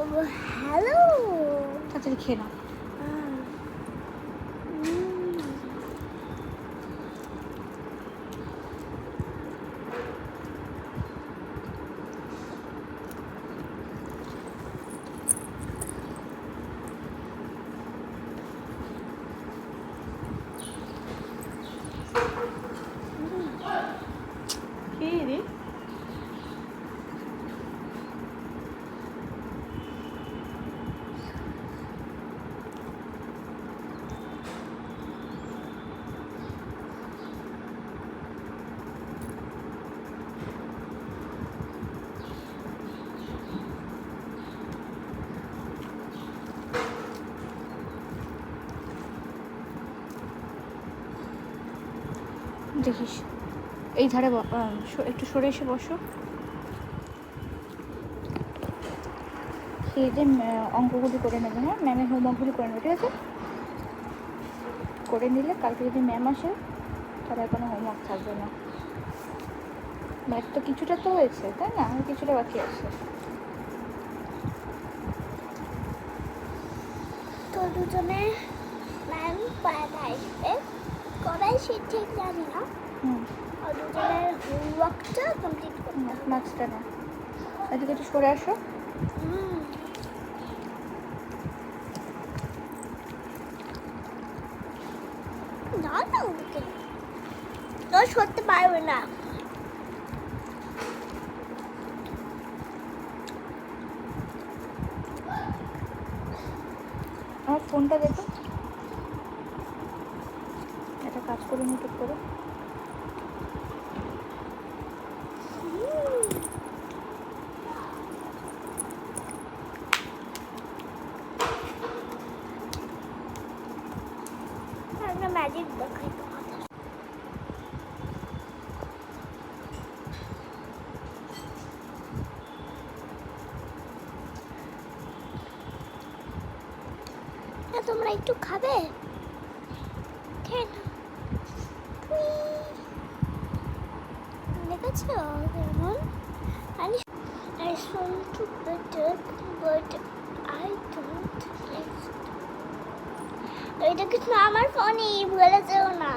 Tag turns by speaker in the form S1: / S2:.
S1: Hello,
S2: তাড়াতাড়ি খেয়ে নাও। কি রে? দেখিস এই ধারে একটু সরে এসে বসো। খেয়ে দিয়ে অঙ্কগুলি করে নেবে, হ্যাঁ ম্যামের হোমওয়ার্কগুলি করে নেবে, ঠিক আছে? করে নিলে কালকে যদি ম্যাম আসে তাহলে কোনো হোমওয়ার্ক থাকবে না। ম্যাথ তো কিছুটা তো হয়েছে, তাই না? আর কিছুটা বাকি আছে।
S1: তো দুজনে ম্যাম পড়াতে আসবে, করাই সে ঠিক জানি না। আর দুজনের হোমওয়ার্কটা কমপ্লিট করতে হবে।
S2: মার্কসটা না, এদিকে একটু সরে আসো।
S1: না না, ওকে তো সরতে পারবে না।
S2: আমার ফোনটা দেখো, একটা কাজ করে নি ঠিক করে।
S1: একটা ম্যাজিক দেখাই তোমাদের। তোমরা একটু খাবে? খেয়ে নাও। দেখেছো কেমন? I want to better, but I don't like it. এটা কিছু আমার ফোনই, ভুলে যেও না।